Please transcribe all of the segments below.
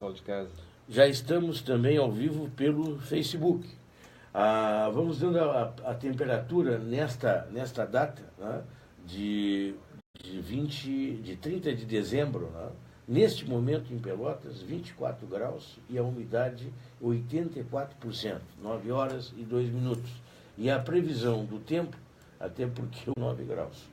de casa. Já estamos também ao vivo pelo Facebook. Vamos dando a temperatura nesta data, né, de 30 de dezembro, né, neste momento em Pelotas, 24 graus e a umidade 84%, 9 horas e 2 minutos. E a previsão do tempo, até porque 9 graus.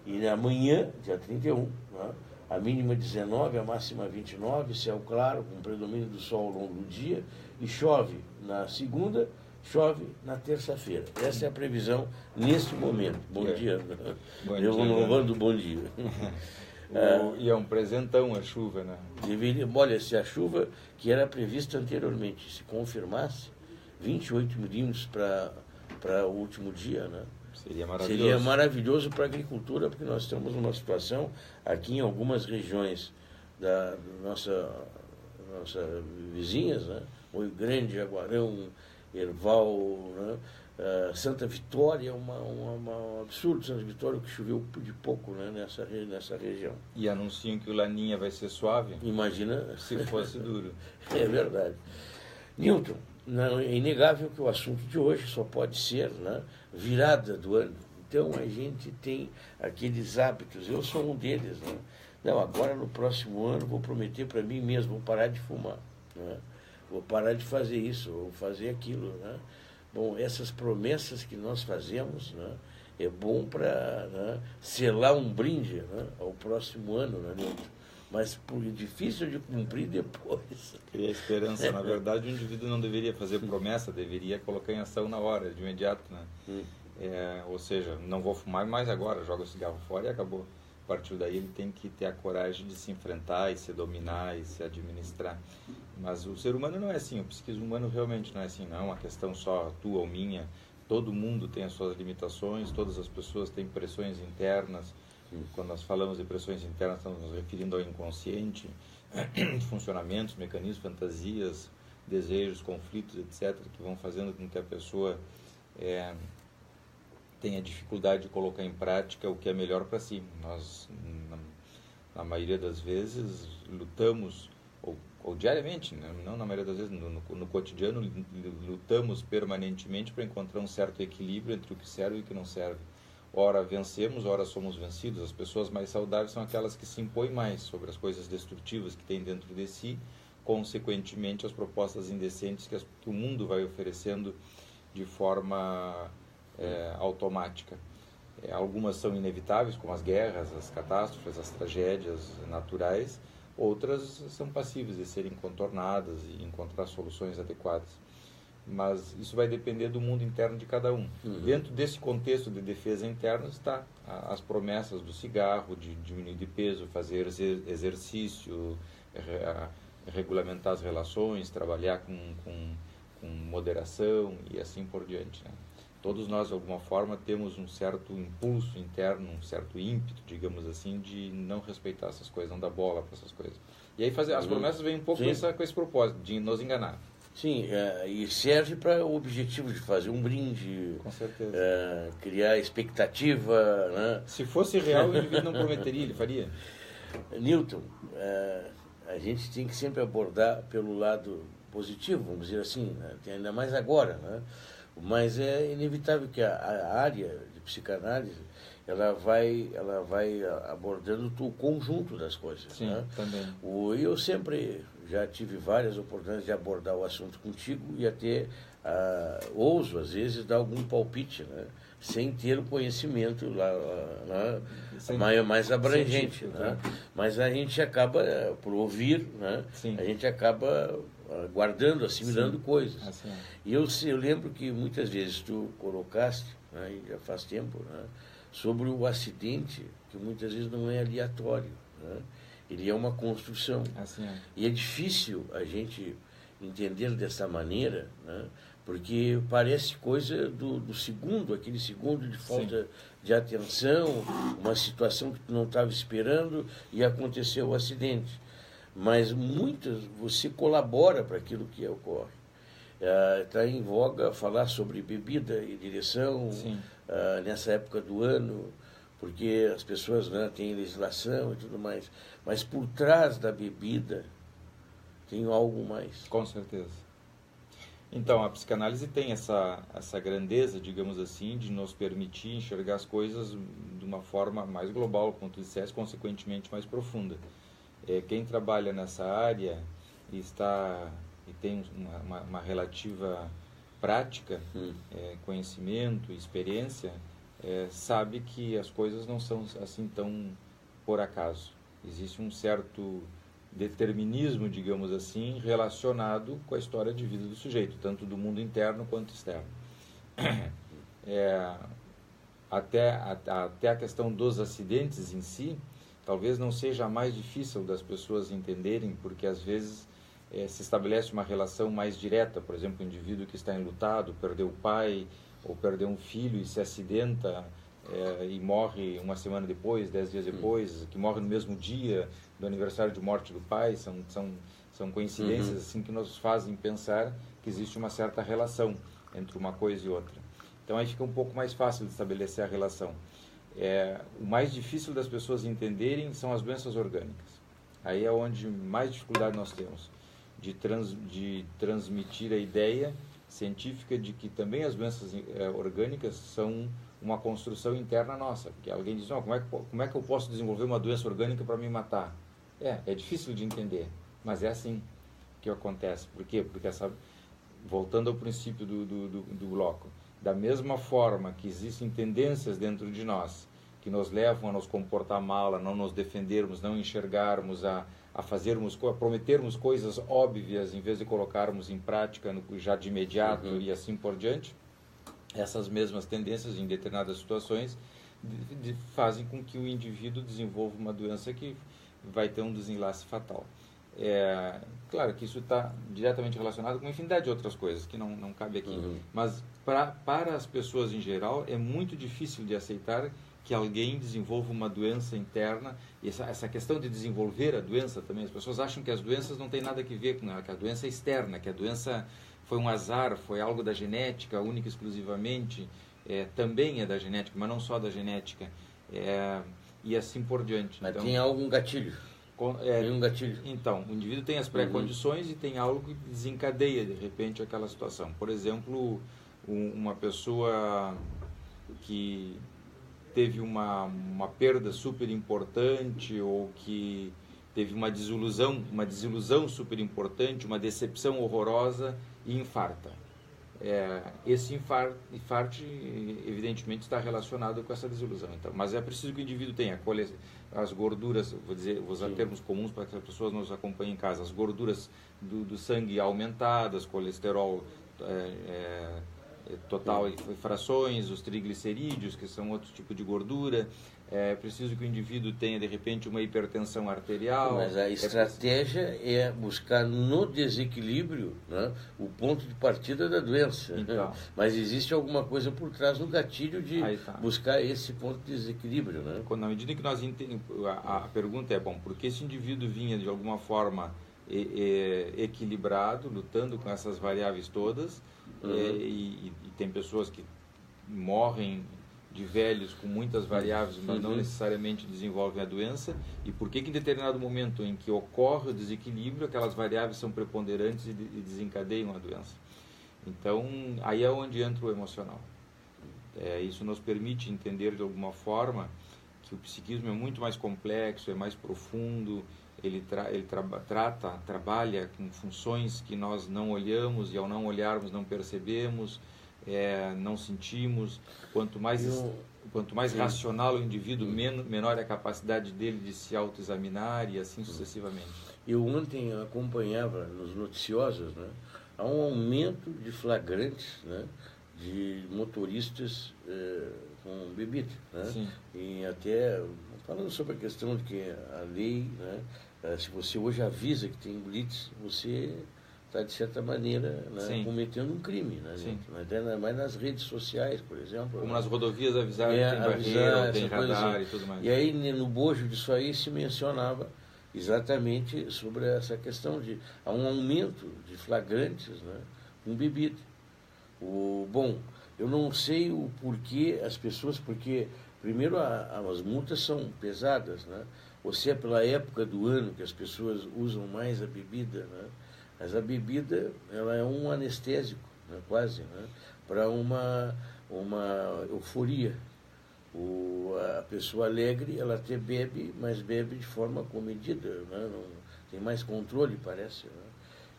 E amanhã, dia 31, né, a mínima 19, a máxima 29, céu claro, com predomínio do sol ao longo do dia, e chove na segunda, chove na terça-feira. Essa é a previsão neste momento. Bom dia. Eu vou inovando bom dia. E é um presentão a chuva, né? Olha, se a chuva que era prevista anteriormente se confirmasse, 28 milímetros para o último dia, né? Seria maravilhoso para a agricultura, porque nós estamos numa situação aqui em algumas regiões da nossa vizinhas, né? Rio Grande, Jaguarão, Erval, né? Santa Vitória, um absurdo Santa Vitória, que choveu de pouco, né? nessa região. E anunciam que o Laninha vai ser suave? Imagina se fosse duro. É verdade. Newton, não, é inegável que o assunto de hoje só pode ser, né, virada do ano. Então a gente tem aqueles hábitos, eu sou um deles. Né? Não, agora no próximo ano vou prometer para mim mesmo, vou parar de fumar, né? Vou parar de fazer isso, vou fazer aquilo. Né? Bom, essas promessas que nós fazemos, né, é bom para, né, selar um brinde, né, ao próximo ano, né, Newton? Mas difícil de cumprir depois. Cria esperança. Na verdade, o indivíduo não deveria fazer promessa, deveria colocar em ação na hora, de imediato, né? Ou seja, não vou fumar mais agora, joga o cigarro fora e acabou. A partir daí ele tem que ter a coragem de se enfrentar e se dominar e se administrar. Mas o ser humano não é assim, o psiquismo humano realmente não é assim, não é uma questão só tua ou minha. Todo mundo tem as suas limitações, todas as pessoas têm pressões internas. Quando nós falamos de pressões internas, estamos nos referindo ao inconsciente, funcionamentos, mecanismos, fantasias, desejos, conflitos, etc., que vão fazendo com que a pessoa tenha dificuldade de colocar em prática o que é melhor para si. Nós, na maioria das vezes, lutamos, ou diariamente, né? Não na maioria das vezes, no cotidiano, lutamos permanentemente para encontrar um certo equilíbrio entre o que serve e o que não serve. Ora vencemos, ora somos vencidos. As pessoas mais saudáveis são aquelas que se impõem mais sobre as coisas destrutivas que têm dentro de si, consequentemente as propostas indecentes que o mundo vai oferecendo de forma automática. Algumas são inevitáveis, como as guerras, as catástrofes, as tragédias naturais. Outras são passíveis de serem contornadas e encontrar soluções adequadas. Mas isso vai depender do mundo interno de cada um. Dentro desse contexto de defesa interna está as promessas do cigarro, de diminuir de peso, fazer exercício, regulamentar as relações, trabalhar com moderação e assim por diante, né? Todos nós, de alguma forma, temos um certo impulso interno, um certo ímpeto, digamos assim, de não respeitar essas coisas, não dar bola para essas coisas. E aí as promessas vêm um pouco com esse propósito, de nos enganar. Sim, e serve para o objetivo de fazer um brinde, com certeza. Criar expectativa. Né? Se fosse real, o indivíduo não prometeria, ele faria. Newton, a gente tem que sempre abordar pelo lado positivo, vamos dizer assim, né? Ainda mais agora, né? Mas é inevitável que a área de psicanálise ela vai abordando o conjunto das coisas. Sim, né? Também. Eu sempre já tive várias oportunidades de abordar o assunto contigo e até ouso, às vezes, dar algum palpite, né? Sem ter o conhecimento mais abrangente. Né? Mas a gente acaba, por ouvir, né? A gente acaba guardando, assimilando coisas. Assim. E eu lembro que muitas vezes tu colocaste, né, já faz tempo, né, sobre o acidente, que muitas vezes não é aleatório, né? Ele é uma construção. Assim. E é difícil a gente entender dessa maneira, né, porque parece coisa do segundo, aquele segundo de falta de atenção, uma situação que tu não estava esperando e aconteceu o acidente. Mas muitas você colabora para aquilo que ocorre. Está em voga falar sobre bebida e direção nessa época do ano, porque as pessoas, né, têm legislação e tudo mais. Mas por trás da bebida tenho algo mais. Com certeza. Então, a psicanálise tem essa grandeza, digamos assim, de nos permitir enxergar as coisas de uma forma mais global, como tu disseste, consequentemente mais profunda. Quem trabalha nessa área e tem uma relativa prática, conhecimento, experiência, sabe que as coisas não são assim tão por acaso. Existe um certo determinismo, digamos assim, relacionado com a história de vida do sujeito, tanto do mundo interno quanto externo. Até a questão dos acidentes em si, talvez não seja a mais difícil das pessoas entenderem, porque às vezes se estabelece uma relação mais direta. Por exemplo, o indivíduo que está enlutado, perdeu o pai ou perdeu um filho e se acidenta e morre uma semana depois, 10 dias depois, que morre no mesmo dia do aniversário de morte do pai, são coincidências assim que nos fazem pensar que existe uma certa relação entre uma coisa e outra. Então aí fica um pouco mais fácil de estabelecer a relação. O mais difícil das pessoas entenderem são as doenças orgânicas. Aí é onde mais dificuldade nós temos de transmitir a ideia científica de que também as doenças orgânicas são uma construção interna nossa. Porque alguém diz, como é que eu posso desenvolver uma doença orgânica para me matar? É difícil de entender, mas é assim que acontece. Por quê? Porque voltando ao princípio do bloco, da mesma forma que existem tendências dentro de nós que nos levam a nos comportar mal, a não nos defendermos, não enxergarmos, a prometermos coisas óbvias em vez de colocarmos em prática já de imediato e assim por diante, essas mesmas tendências em determinadas situações fazem com que o indivíduo desenvolva uma doença que vai ter um desenlace fatal. Claro que isso está diretamente relacionado com uma infinidade de outras coisas que não cabe aqui, mas para as pessoas em geral é muito difícil de aceitar que alguém desenvolva uma doença interna. E essa questão de desenvolver a doença também, as pessoas acham que as doenças não têm nada a ver com ela, que a doença é externa, que a doença foi um azar, foi algo da genética, única e exclusivamente, também é da genética, mas não só da genética, e assim por diante. Mas então, tem algum gatilho? Tem um gatilho. Então, o indivíduo tem as pré-condições e tem algo que desencadeia, de repente, aquela situação. Por exemplo, uma pessoa que teve uma perda super importante ou que teve uma desilusão super importante, uma decepção horrorosa e infarta. Esse infarte, evidentemente, está relacionado com essa desilusão. Então, mas é preciso que o indivíduo tenha as gorduras, vou usar termos comuns para que as pessoas nos acompanhem em casa, as gorduras do sangue aumentadas, colesterol total e frações, os triglicerídeos, que são outro tipo de gordura. É preciso que o indivíduo tenha, de repente, uma hipertensão arterial. Mas a estratégia é buscar no desequilíbrio, né, o ponto de partida da doença. Então, mas existe alguma coisa por trás no gatilho de buscar esse ponto de desequilíbrio. Né? Na medida que nós entendemos, a pergunta é, por que esse indivíduo vinha de alguma forma equilibrado, lutando com essas variáveis todas, e tem pessoas que morrem de velhos com muitas variáveis, mas não necessariamente desenvolvem a doença, e por que em determinado momento em que ocorre o desequilíbrio, aquelas variáveis são preponderantes e desencadeiam a doença. Então, aí é onde entra o emocional. Isso nos permite entender de alguma forma que o psiquismo é muito mais complexo, é mais profundo, ele trabalha com funções que nós não olhamos e ao não olharmos não percebemos, não sentimos. Quanto mais racional o indivíduo, menor é a capacidade dele de se autoexaminar e assim sucessivamente. Eu ontem acompanhava nos noticiosos, né, há um aumento de flagrantes, né, de motoristas com bebida, né? Sim. E até falando sobre a questão de que a lei, né, se você hoje avisa que tem blitz, você está, de certa maneira, né, cometendo um crime. Né, até mais nas redes sociais, por exemplo. Como nas rodovias avisaram que tem barreira, tem radar assim. E tudo mais. E aí, no bojo disso aí, se mencionava exatamente sobre essa questão de há um aumento de flagrantes, né, com bebida. Bom, eu não sei o porquê as pessoas, porque primeiro as multas são pesadas, né? Ou se é pela época do ano que as pessoas usam mais a bebida, né? Mas a bebida, ela é um anestésico, né, quase, né, para uma euforia. A pessoa alegre, ela até bebe, mas bebe de forma comedida, né, não, tem mais controle, parece.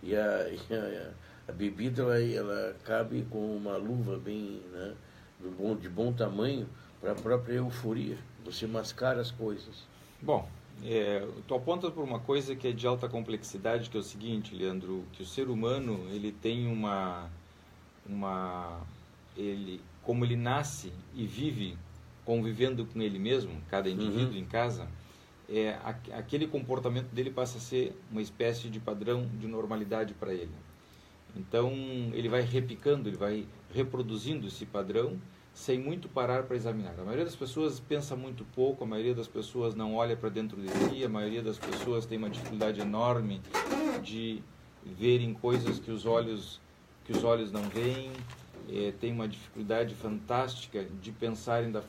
Né? A bebida, ela cabe com uma luva bem, né, de bom tamanho para a própria euforia. Você mascara as coisas. Bom, tu apontas por uma coisa que é de alta complexidade, que é o seguinte, Leandro, que o ser humano, ele tem como ele nasce e vive convivendo com ele mesmo, cada indivíduo em casa, aquele comportamento dele passa a ser uma espécie de padrão de normalidade para ele. Então, ele vai repicando, ele vai reproduzindo esse padrão, sem muito parar para examinar. A maioria das pessoas pensa muito pouco, a maioria das pessoas não olha para dentro de si, a maioria das pessoas tem uma dificuldade enorme de verem coisas que os olhos não veem, tem uma dificuldade fantástica de pensarem da